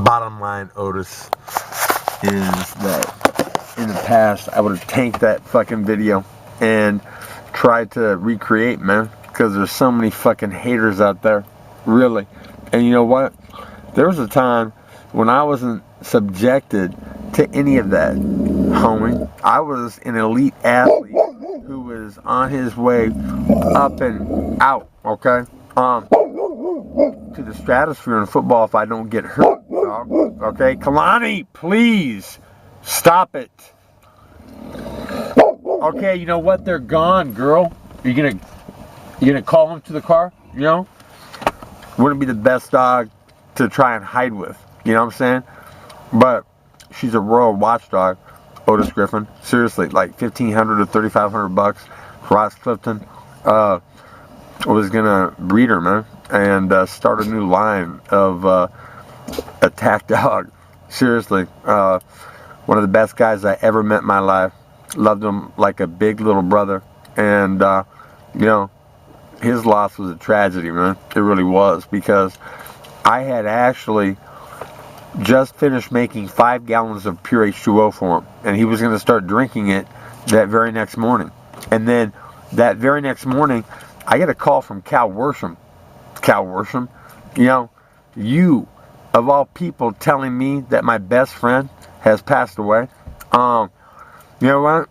Bottom line, Otis, is that in the past I would have tanked that fucking video and tried to recreate, man, because there's so many fucking haters out there, really. And you know what? There was a time when I wasn't subjected to any of that, homie. I was an elite athlete who was on his way up and out, okay? To the stratosphere in football if I don't get hurt, dog. Okay? Kalani, please stop it. Okay, you know what? They're gone, girl. You gonna call them to the car? You know? Wouldn't be the best dog to try and hide with. You know what I'm saying? But she's a royal watchdog, Otis Griffin. Seriously, like $1,500 to $3,500. Ross Clifton was gonna breed her, man, and start a new line of attack dog. Seriously, one of the best guys I ever met in my life. Loved him like a big little brother, and you know, his loss was a tragedy, man. It really was, because I had actually just finished making 5 gallons of pure H2O for him, and he was going to start drinking it that very next morning. And then that very next morning, I get a call from Cal Worsham. Cal Worsham, you know, you of all people telling me that my best friend has passed away. You know what?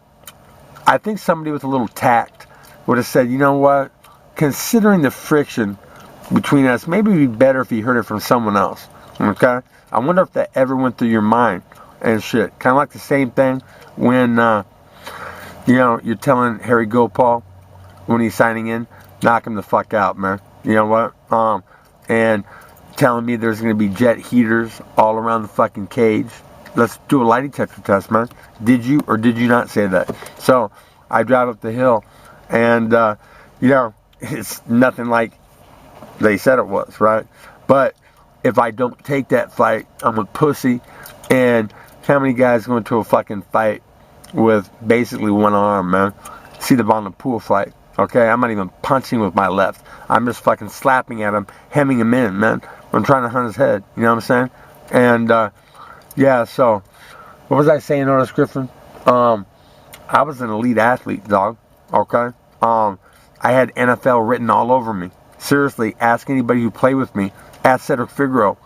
I think somebody with a little tact would have said, you know what? Considering the friction between us, maybe it'd be better if he heard it from someone else. Okay? I wonder if that ever went through your mind and shit. Kind of like the same thing when, you know, you're telling Harry Gopal when he's signing in, knock him the fuck out, man. You know what? And telling me there's going to be jet heaters all around the fucking cage. Let's do a lie detector test, man. Did you or did you not say that? So I drive up the hill, and, you know, it's nothing like they said it was, right? But if I don't take that fight, I'm a pussy. And how many guys go into a fucking fight with basically one arm, man? See the ball in the pool fight, okay? I'm not even punching with my left. I'm just fucking slapping at him, hemming him in, man. I'm trying to hunt his head, you know what I'm saying? And, yeah, so, what was I saying, Otis Griffin? I was an elite athlete, dog, okay? I had NFL written all over me. Seriously, ask anybody who played with me. Ask Cedric Figueroa,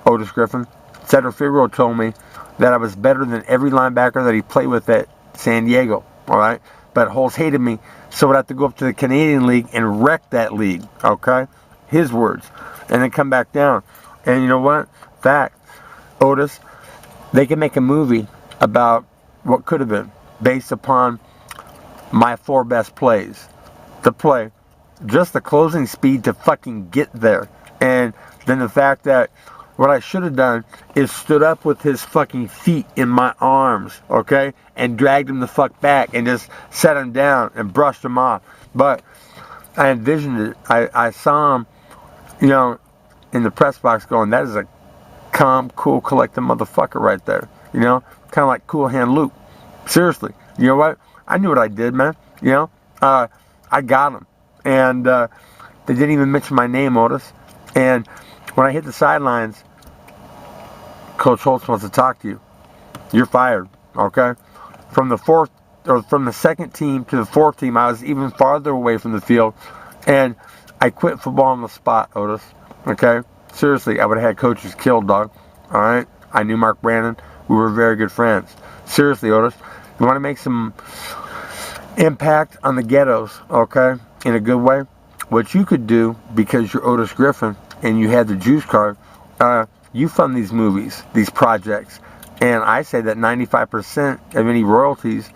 Otis Griffin. Cedric Figueroa told me that I was better than every linebacker that he played with at San Diego, all right? But Holes hated me, so I'd have to go up to the Canadian League and wreck that league, okay? His words. And then come back down. And you know what? Fact, Otis, they can make a movie about what could have been based upon my 4 best plays. The play, just the closing speed to fucking get there. And then the fact that what I should have done is stood up with his fucking feet in my arms, okay? And dragged him the fuck back and just set him down and brushed him off. But I envisioned it. I saw him, you know, in the press box going, that is a calm, cool, collected motherfucker right there. You know? Kind of like Cool Hand Luke. Seriously. You know what? I knew what I did, man. You know? I got him. And they didn't even mention my name, Otis. And when I hit the sidelines, Coach Holtz wants to talk to you. You're fired, okay? From the second team to the 4th team, I was even farther away from the field. And I quit football on the spot, Otis, okay? Seriously, I would have had coaches killed, dog, all right? I knew Mark Brandon. We were very good friends. Seriously, Otis, you want to make some impact on the ghettos, okay, in a good way? What you could do, because you're Otis Griffin and you had the juice card, you fund these movies, these projects. And I say that 95% of any royalties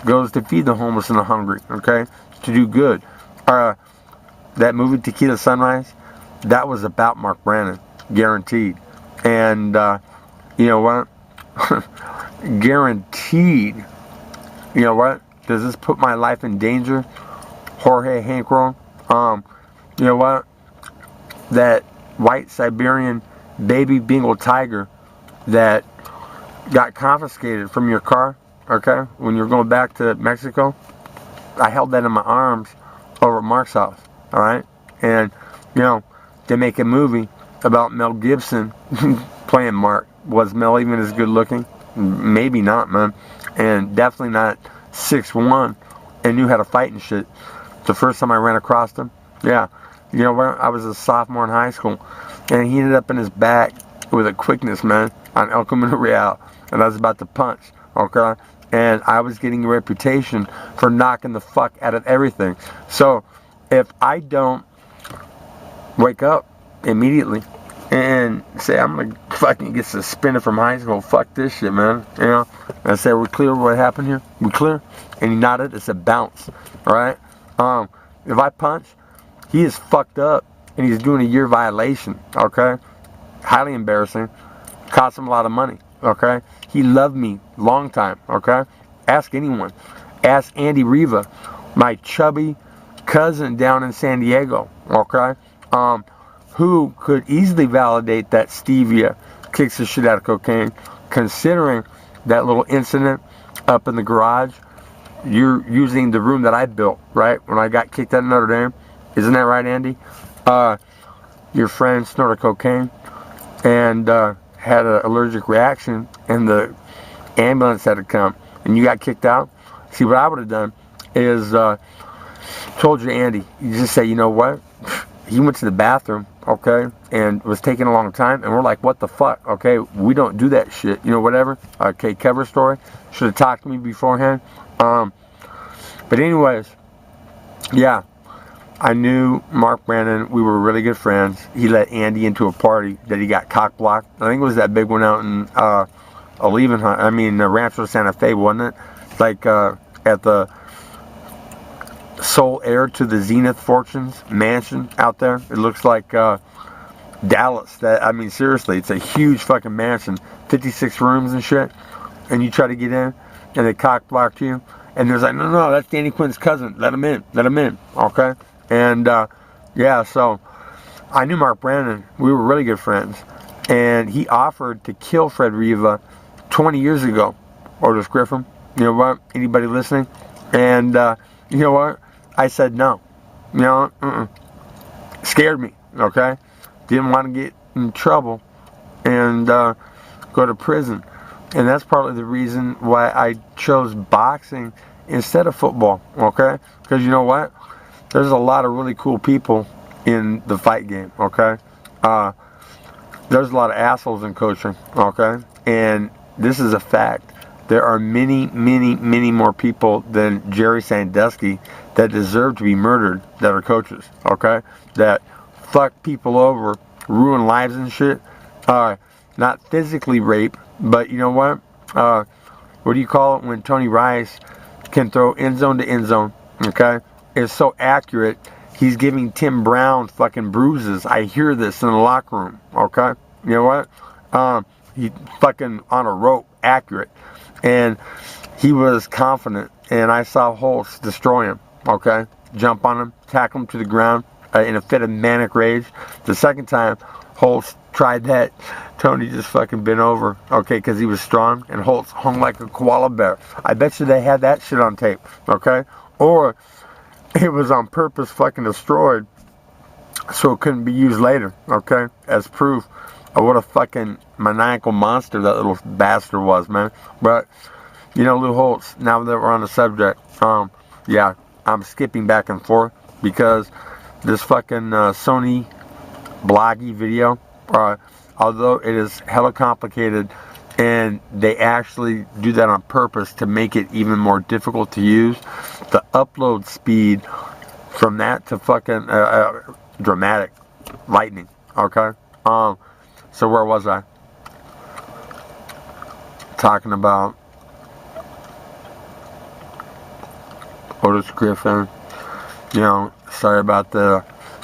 goes to feed the homeless and the hungry, okay, to do good. That movie, Tequila Sunrise, that was about Mark Brandon, guaranteed. And you know what? Guaranteed. You know what? Does this put my life in danger? Jorge Hankro. You know what? That white Siberian baby Bengal tiger that got confiscated from your car, okay, when you're going back to Mexico, I held that in my arms over at Mark's house, all right? And, you know, they make a movie about Mel Gibson playing Mark. Was Mel even as good looking? Maybe not, man. And definitely not 6'1" and knew how to fight and shit. The first time I ran across him, yeah. You know what? I was a sophomore in high school, and he ended up in his back with a quickness, man, on El Camino Real, and I was about to punch, okay? And I was getting a reputation for knocking the fuck out of everything. So if I don't wake up immediately and say I'm gonna fucking get suspended from high school, fuck this shit, man, you know? And I say, we're clear what happened here? We clear? And he nodded. It's a bounce, all right? If I punch, he is fucked up, and he's doing a year violation, okay? Highly embarrassing. Cost him a lot of money, okay? He loved me long time, okay? Ask anyone. Ask Andy Riva, my chubby cousin down in San Diego, okay? Who could easily validate that stevia kicks the shit out of cocaine, considering that little incident up in the garage. You're using the room that I built, right? When I got kicked out of Notre Dame. Isn't that right, Andy? Your friend snorted cocaine and had an allergic reaction, and the ambulance had to come, and you got kicked out. See, what I would have done is told you, Andy, you just say, you know what? He went to the bathroom, okay, and was taking a long time, and we're like, what the fuck, okay? We don't do that shit, you know, whatever. Okay, cover story. Should have talked to me beforehand. But anyways, yeah, I knew Mark Brandon. We were really good friends. He let Andy into a party that he got cock blocked. I think it was that big one out in Rancho Santa Fe, wasn't it? Like at the sole heir to the Zenith Fortunes mansion out there. It looks like Dallas. Seriously, it's a huge fucking mansion, 56 rooms and shit. And you try to get in, and they cock blocked you. And there's like, no, that's Danny Quinn's cousin. Let him in, okay? And yeah, so I knew Mark Brandon. We were really good friends. And he offered to kill Fred Riva 20 years ago. Otis Griffin, you know what? Anybody listening? And you know what? I said no. You know, scared me, okay? Didn't want to get in trouble and go to prison. And that's partly the reason why I chose boxing instead of football, okay? Because you know what? There's a lot of really cool people in the fight game, okay? There's a lot of assholes in coaching, okay? And this is a fact. There are many, many, many more people than Jerry Sandusky that deserve to be murdered that are coaches, okay? That fuck people over, ruin lives and shit. Not physically rape, but you know what? What do you call it when Tony Rice can throw end zone to end zone, okay? It's so accurate. He's giving Tim Brown fucking bruises. I hear this in the locker room, okay? You know what? He fucking on a rope, accurate. And he was confident, and I saw Holtz destroy him, okay? Jump on him, tackle him to the ground in a fit of manic rage. The second time Holtz tried that, Tony just fucking bent over, okay, because he was strong, and Holtz hung like a koala bear. I bet you they had that shit on tape, okay? Or it was on purpose fucking destroyed so it couldn't be used later, okay, as proof of what a fucking maniacal monster that little bastard was, man. But, you know, Lou Holtz, now that we're on the subject, yeah, I'm skipping back and forth because this fucking Sony bloggy video, although it is hella complicated, and they actually do that on purpose to make it even more difficult to use, the upload speed from that to fucking dramatic, lightning, okay? So where was I? Talking about Otis Griffin. You know, sorry about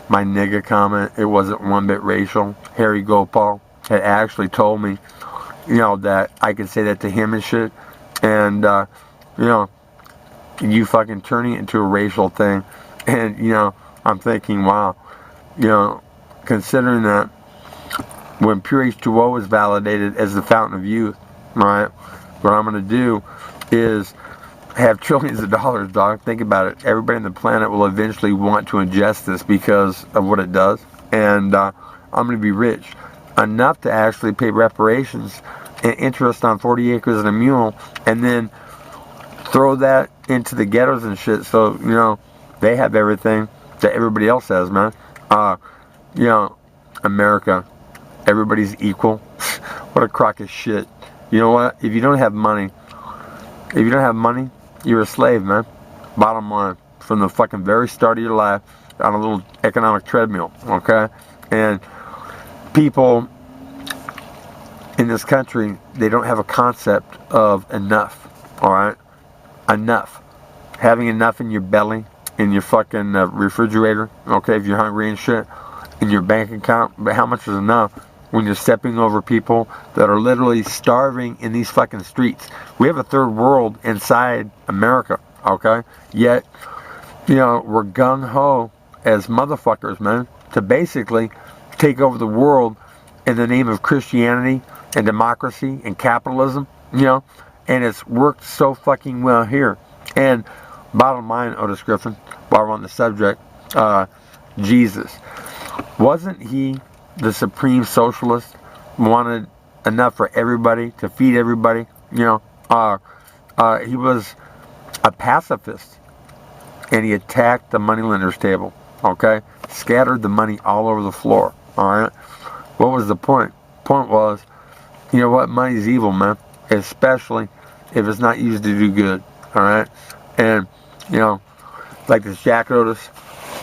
my nigga comment. It wasn't one bit racial. Harry Gopal had actually told me, you know, that I could say that to him and shit. And, you know, you fucking turning it into a racial thing. And, you know, I'm thinking, wow, you know, considering that when Pure H2O was validated as the fountain of youth, right, what I'm going to do is have trillions of dollars, dog. Think about it. Everybody on the planet will eventually want to ingest this because of what it does. And I'm going to be rich. enough to actually pay reparations and interest on 40 acres and a mule, and then throw that into the ghettos and shit, so, you know, they have everything that everybody else has, man. You know, America, everybody's equal. What a crock of shit. You know what? If you don't have money, you're a slave, man. Bottom line, from the fucking very start of your life, on a little economic treadmill, okay? And people in this country, they don't have a concept of enough, all right? Enough. Having enough in your belly, in your fucking refrigerator, okay, if you're hungry and shit, in your bank account, but how much is enough when you're stepping over people that are literally starving in these fucking streets? We have a third world inside America, okay? Yet, you know, we're gung-ho as motherfuckers, man, to basically take over the world in the name of Christianity and democracy and capitalism, you know, and it's worked so fucking well here. And bottom line, Otis Griffin, while we're on the subject, Jesus, wasn't he the supreme socialist, wanted enough for everybody, to feed everybody, you know? He was a pacifist, and he attacked the moneylenders table, okay? Scattered the money all over the floor, all right? What was the point? Point was, you know what? Money's evil, man, especially if it's not used to do good, all right? And, you know, like this Jack Otis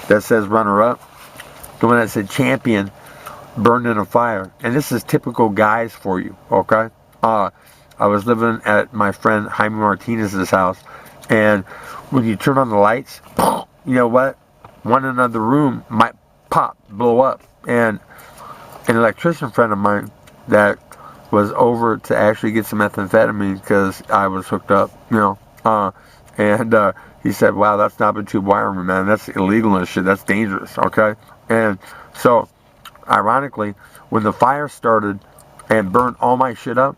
that says runner-up, the one that said champion burned in a fire. And this is typical guys for you, okay? I was living at my friend Jaime Martinez's house, and when you turn on the lights, you know what? One in another room might pop, blow up. And an electrician friend of mine that was over to actually get some methamphetamine because I was hooked up, you know, and he said, wow, that's not been too wiring, man. That's illegal and shit. That's dangerous, okay? And so, ironically, when the fire started and burned all my shit up,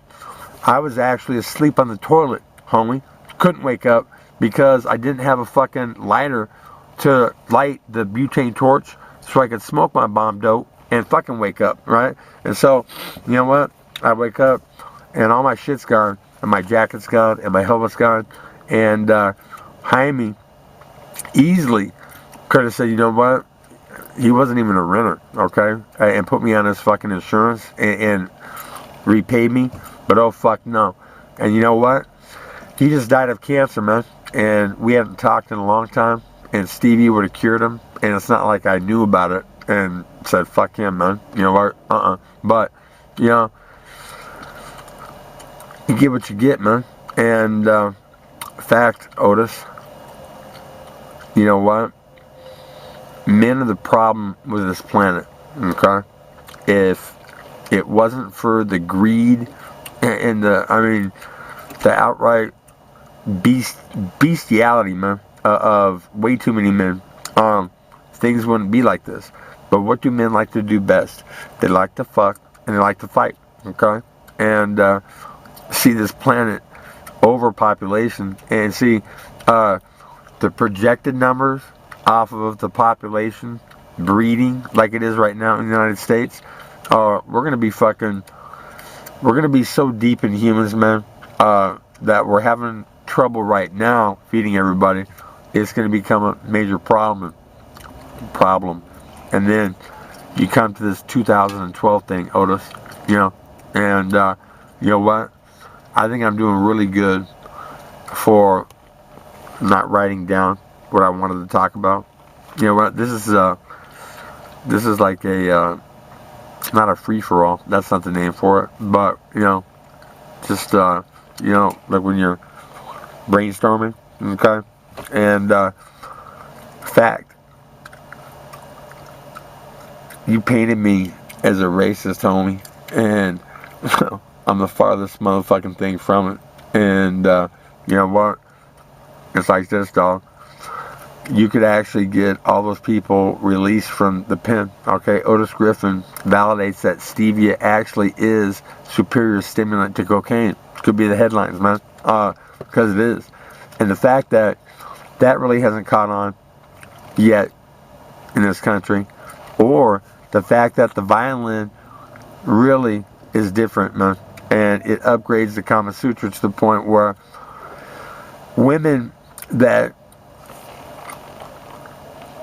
I was actually asleep on the toilet, homie. Couldn't wake up because I didn't have a fucking lighter to light the butane torch so I could smoke my bomb dope and fucking wake up, right? And so, you know what? I wake up and all my shit's gone, and my jacket's gone, and my helmet's gone, and Jaime easily could have said, you know what? He wasn't even a renter, okay? And put me on his fucking insurance and repaid me, but oh fuck no. And you know what? He just died of cancer, man, and we hadn't talked in a long time, and Stevie would have cured him, and it's not like I knew about it and said, fuck him, man. You know what? But, you know, you get what you get, man. And, fact, Otis, you know what? Men are the problem with this planet, okay? If it wasn't for the greed and the outright bestiality, man, of way too many men, things wouldn't be like this. But what do men like to do best? They like to fuck and they like to fight, okay? And see this planet overpopulation, and see the projected numbers off of the population breeding like it is right now in the United States. We're gonna be so deep in humans, man, that we're having trouble right now feeding everybody. It's gonna become a major problem. And then you come to this 2012 thing, Otis, you know, and you know what? I think I'm doing really good for not writing down what I wanted to talk about. You know what? This is like a not a free-for-all. That's not the name for it. But you know, just you know, like when you're brainstorming, okay? And fact, you painted me as a racist, homie, and I'm the farthest motherfucking thing from it. And you know what? It's like this, dog. You could actually get all those people released from the pen, okay? Otis Griffin validates that stevia actually is superior stimulant to cocaine. Could be the headlines, man, because it is. And the fact that that really hasn't caught on yet in this country, or the fact that the violin really is different, man. And it upgrades the Kama Sutra to the point where women that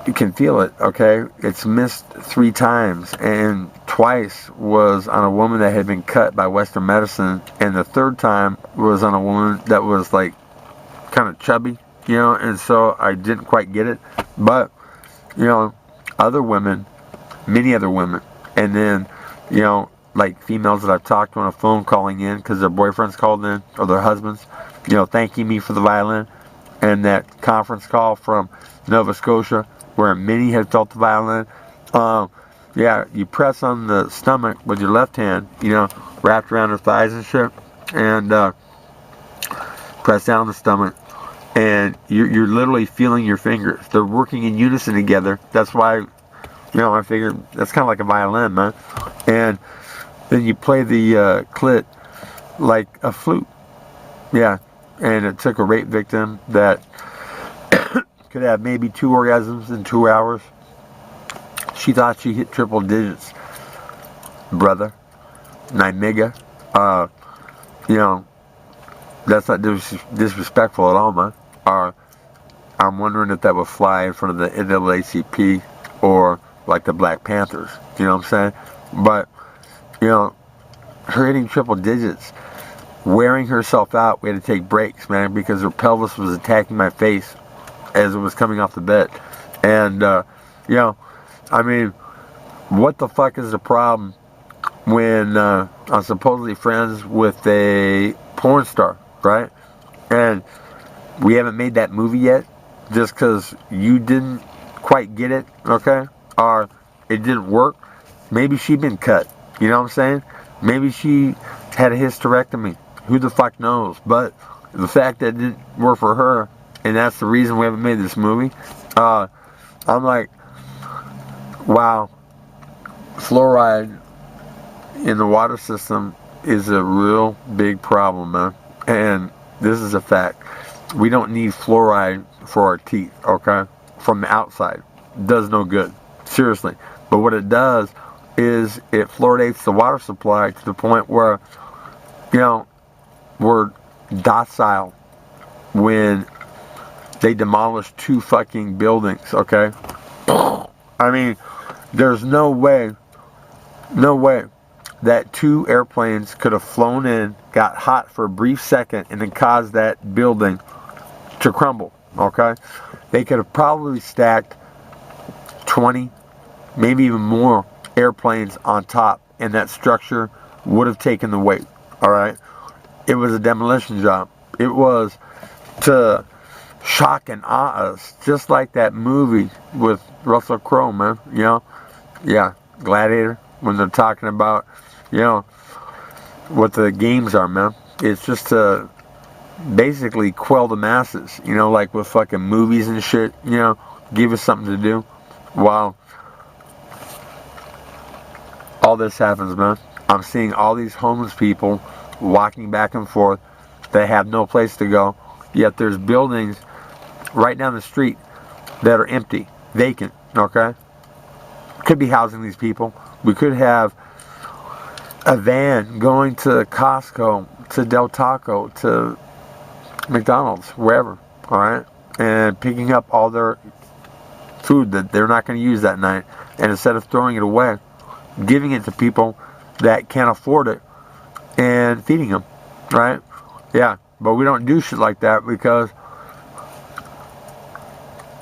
you can feel it, okay? It's missed 3 times, and twice was on a woman that had been cut by Western medicine, and the 3rd time was on a woman that was like kind of chubby, you know, and so I didn't quite get it. But, you know, other women, many other women, and then, you know, like females that I've talked to on a phone calling in because their boyfriends called in, or their husbands, you know, thanking me for the violin, and that conference call from Nova Scotia where many had felt the violin. Yeah, you press on the stomach with your left hand, you know, wrapped around her thighs and shit, and press down the stomach, and you're literally feeling your fingers. They're working in unison together. That's why, you know, I figured that's kind of like a violin, man. And then you play the clit like a flute. Yeah, and it took a rape victim that could have maybe 2 orgasms in 2 hours. She thought she hit triple digits, brother. Nymega. You know, that's not disrespectful at all, man. I'm wondering if that would fly in front of the NAACP or like the Black Panthers. You know what I'm saying? But, you know, her hitting triple digits, wearing herself out. We had to take breaks, man, because her pelvis was attacking my face as it was coming off the bed. And, you know, I mean, what the fuck is the problem when I'm supposedly friends with a porn star, right? And we haven't made that movie yet just because you didn't quite get it, okay? Or it didn't work. Maybe she'd been cut, you know what I'm saying? Maybe she had a hysterectomy. Who the fuck knows? But the fact that it didn't work for her, and that's the reason we haven't made this movie, I'm like, wow, fluoride in the water system is a real big problem, man. And this is a fact. We don't need fluoride for our teeth, okay? From the outside. It does no good. Seriously. But what it does is it fluoridates the water supply to the point where, you know, we're docile when they demolished 2 fucking buildings, okay? I mean, there's no way that 2 airplanes could have flown in, got hot for a brief second, and then caused that building to crumble, okay? They could have probably stacked 20, maybe even more airplanes on top, and that structure would have taken the weight, all right? It was a demolition job. It was to shock and awe us, just like that movie with Russell Crowe, man, you know? Yeah, Gladiator, when they're talking about, you know, what the games are, man. It's just to basically quell the masses, you know, like with fucking movies and shit, you know, give us something to do while all this happens, man. I'm seeing all these homeless people walking back and forth. They have no place to go, yet there's buildings right down the street that are empty, vacant, okay? Could be housing these people. We could have a van going to Costco, to Del Taco, to McDonald's, wherever, all right? And picking up all their food that they're not going to use that night. And instead of throwing it away, giving it to people that can't afford it and feeding them, right? Yeah, but we don't do shit like that because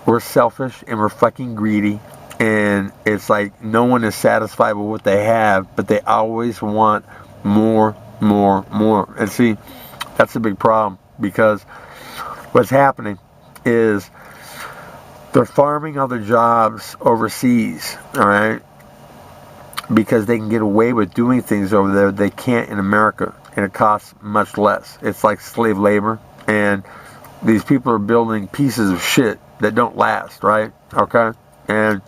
we're selfish and we're fucking greedy, and it's like no one is satisfied with what they have, but they always want more. And see, that's a big problem, because what's happening is they're farming other jobs overseas, all right? Because they can get away with doing things over there they can't in America, and it costs much less. It's like slave labor, and these people are building pieces of shit that don't last, right? Okay? And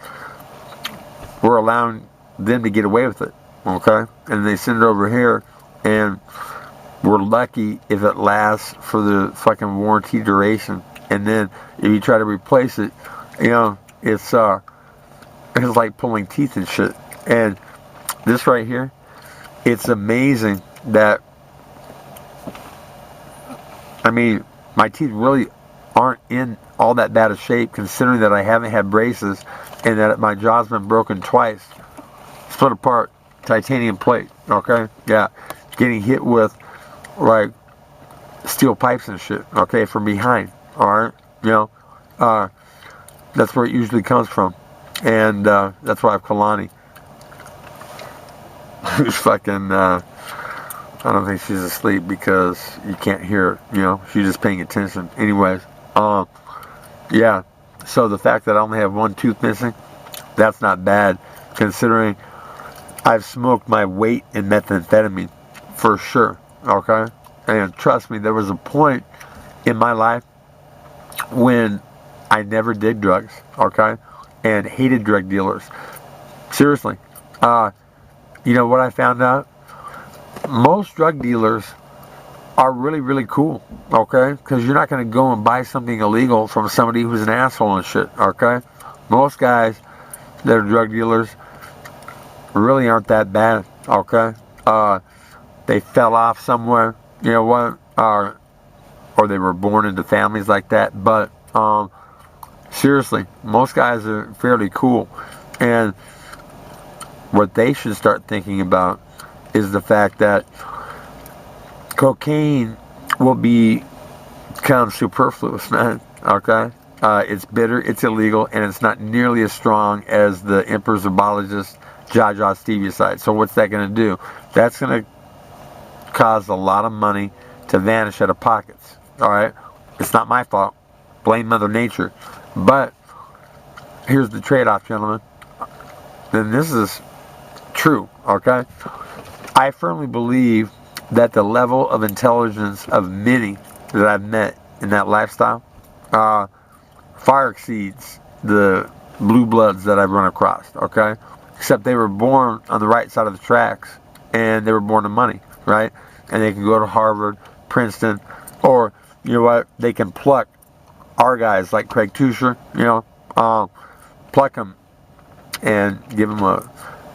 we're allowing them to get away with it, okay? And they send it over here, and we're lucky if it lasts for the fucking warranty duration. And then if you try to replace it, you know, it's like pulling teeth and shit. And this right here it's amazing that, I mean, my teeth really aren't in all that bad of shape, considering that I haven't had braces and that my jaw's been broken twice. Split apart, titanium plate, okay? Yeah, getting hit with, like, steel pipes and shit, okay, from behind, alright? You know, that's where it usually comes from. And that's why I have Kalani. Who's fucking, I don't think she's asleep because you can't hear her, you know? She's just paying attention. Anyways, yeah. So the fact that I only have one tooth missing, that's not bad, considering I've smoked my weight in methamphetamine, for sure, okay? And trust me, there was a point in my life when I never did drugs, okay? And hated drug dealers. Seriously. You know what I found out? Most drug dealers are really, really cool, okay? Because you're not going to go and buy something illegal from somebody who's an asshole and shit, okay? Most guys that are drug dealers really aren't that bad, okay? They fell off somewhere, you know what? Or they were born into families like that. But seriously, most guys are fairly cool. And what they should start thinking about is the fact that cocaine will become superfluous, man, okay? It's bitter, it's illegal, and it's not nearly as strong as the Emperor's Zoologist Jaja stevia side. So what's that going to do? That's going to cause a lot of money to vanish out of pockets, alright? It's not my fault. Blame Mother Nature. But here's the trade-off, gentlemen. And this is true, okay? I firmly believe that the level of intelligence of many that I've met in that lifestyle far exceeds the blue bloods that I've run across, okay? Except they were born on the right side of the tracks, and they were born to money, right? And they can go to Harvard, Princeton, or, you know what, they can pluck our guys like Craig Tusher, you know, pluck them and give them a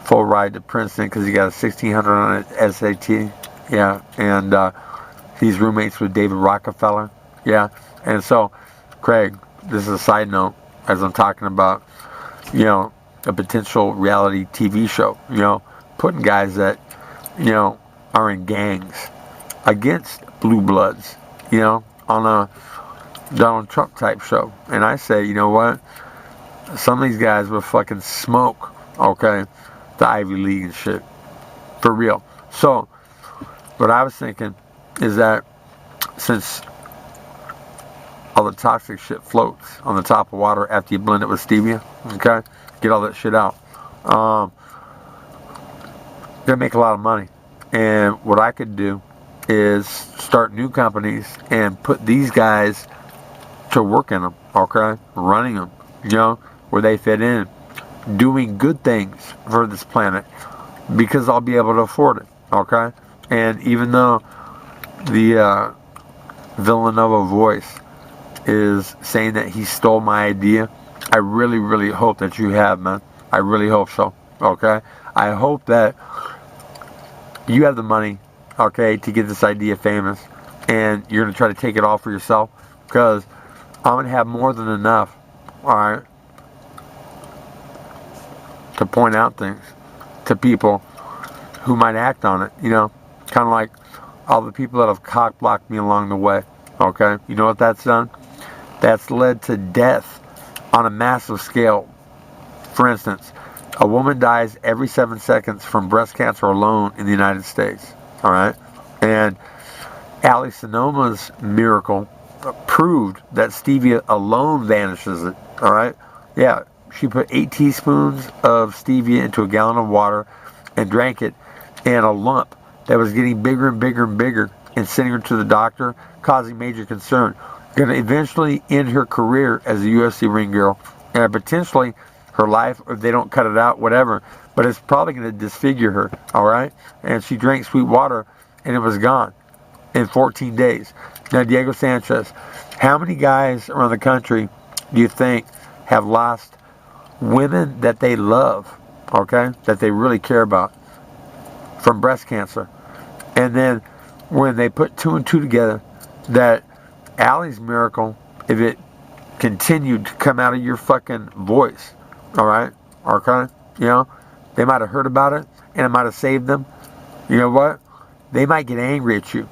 full ride to Princeton because he got a 1600 on it SAT, yeah, and he's roommates with David Rockefeller, yeah, and so, Craig, this is a side note, as I'm talking about, you know, a potential reality TV show, you know, putting guys that, you know, are in gangs against blue bloods, you know, on a Donald Trump type show. And I say, you know what, some of these guys will fucking smoke, okay, the Ivy League and shit, for real. So what I was thinking is that since all the toxic shit floats on the top of water after you blend it with stevia, okay, get all that shit out, they make a lot of money. And what I could do is start new companies and put these guys to work in them, okay, running them, you know, where they fit in, doing good things for this planet, because I'll be able to afford it, okay? And even though the Villanova voice is saying that he stole my idea, I really, really hope that you have, man. I really hope so, okay? I hope that you have the money, okay, to get this idea famous, and you're going to try to take it all for yourself, because I'm going to have more than enough, alright, to point out things to people who might act on it, you know, kind of like all the people that have cock-blocked me along the way, okay? You know what that's done? That's led to death on a massive scale. For instance, a woman dies every 7 seconds from breast cancer alone in the United States, alright? And Ali Sonoma's miracle proved that stevia alone vanishes it, alright? Yeah, she put 8 teaspoons of stevia into a gallon of water and drank it, and a lump that was getting bigger and bigger and bigger and sending her to the doctor, causing major concern. Going to eventually end her career as a UFC ring girl, and potentially her life, if they don't cut it out, whatever, but it's probably going to disfigure her, alright? And she drank sweet water, and it was gone in 14 days. Now, Diego Sanchez, how many guys around the country do you think have lost women that they love, okay, that they really care about, from breast cancer. And then when they put 2 and 2 together, that Allie's miracle, if it continued to come out of your fucking voice, all right, okay, you know, they might have heard about it and it might have saved them. You know what? They might get angry at you.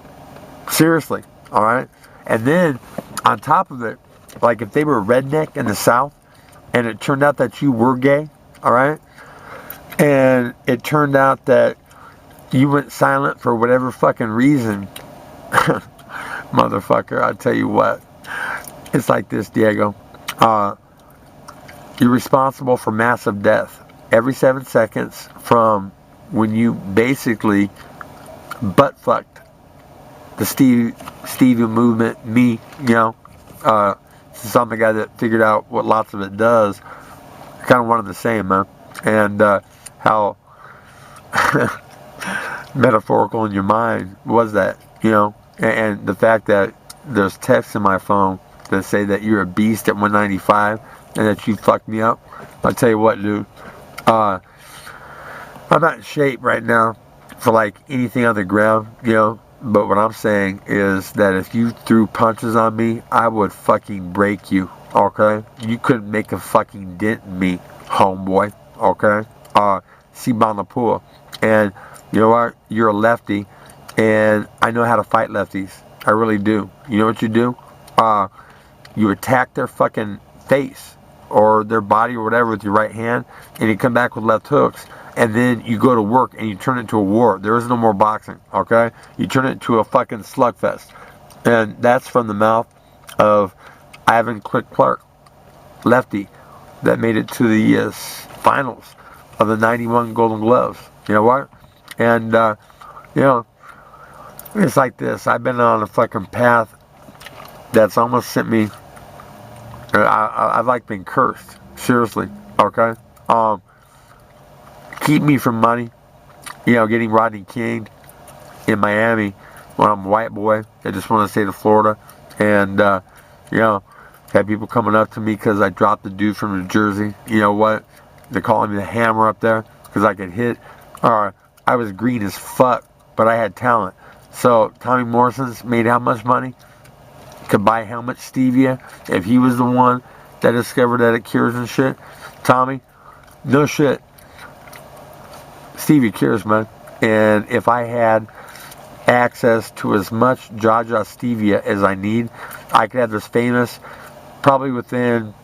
Seriously, all right? And then, on top of it, like if they were redneck in the South and it turned out that you were gay, all right, and it turned out that you went silent for whatever fucking reason, motherfucker, I'll tell you what. It's like this, Diego. You're responsible for massive death every 7 seconds from when you basically butt fucked the Stevie movement, me, you know. Since I'm the guy that figured out what lots of it does, kind of one and the same, man. And how metaphorical in your mind was that, you know. And the fact that there's texts in my phone that say that you're a beast at 195 and that you fucked me up. I'll tell you what, dude. I'm not in shape right now for like anything on the ground, you know. But what I'm saying is that if you threw punches on me, I would fucking break you, okay? You couldn't make a fucking dent in me, homeboy, okay? Sibana. And you know what? You're a lefty, and I know how to fight lefties. I really do. You know what you do? You attack their fucking face or their body or whatever with your right hand, and you come back with left hooks, and then you go to work and you turn it into a war. There is no more boxing, okay? You turn it into a fucking slugfest. And that's from the mouth of Ivan Clark, lefty, that made it to the finals of the 91 Golden Gloves. You know what? And, you know, it's like this. I've been on a fucking path that's almost sent me, I've like been cursed. Seriously, okay? Keep me from money, you know, getting Rodney King in Miami when I'm a white boy. I just want to stay to Florida. And, you know, had people coming up to me because I dropped the dude from New Jersey. You know what? They're calling me the hammer up there because I could hit. I was green as fuck, but I had talent. So Tommy Morrison's made how much money? Could buy how much stevia if he was the one that discovered that it cures and shit. Tommy, no shit. Stevia cures, man. And if I had access to as much Jaja stevia as I need, I could have this famous probably within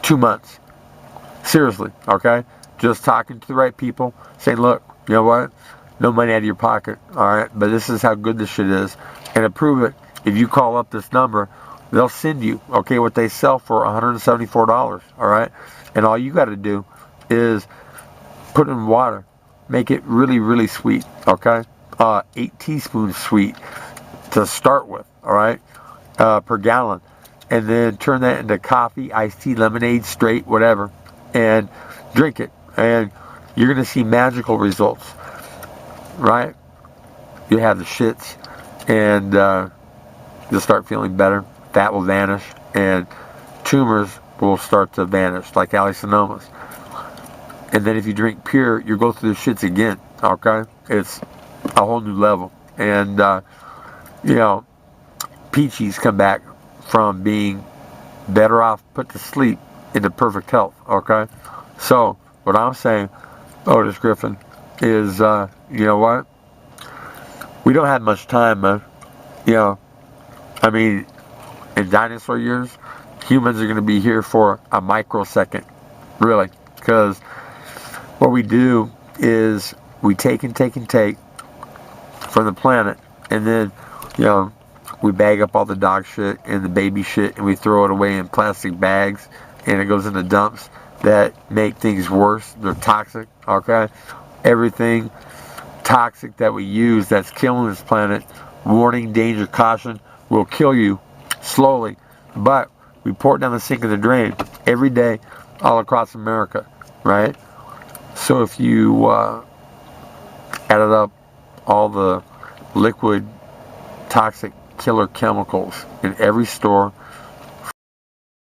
2 months. Seriously, okay? Just talking to the right people, saying, look, you know what? No money out of your pocket, all right? But this is how good this shit is. And to prove it, if you call up this number, they'll send you, okay, what they sell for $174, all right? And all you got to do is put it in water. Make it really, really sweet, okay? 8 teaspoons sweet to start with, all right? Per gallon. And then turn that into coffee, iced tea, lemonade, straight, whatever. And drink it. And you're going to see magical results, right? You have the shits. And you'll start feeling better. Fat will vanish. And tumors will start to vanish, like allosomas. And then if you drink pure, you'll go through the shits again, okay? It's a whole new level. And, you know, Peaches come back from being better off put to sleep into perfect health, okay? So, what I'm saying, Otis Griffin, is, you know what? We don't have much time, man. You know, I mean, in dinosaur years, humans are going to be here for a microsecond, really, because what we do is we take and take and take from the planet, and then, you know, we bag up all the dog shit and the baby shit, and we throw it away in plastic bags, and it goes into dumps that make things worse. They're toxic, okay? Everything toxic that we use that's killing this planet, warning, danger, caution, will kill you slowly, but we pour it down the sink of the drain every day all across America, right? So if you added up all the liquid toxic killer chemicals in every store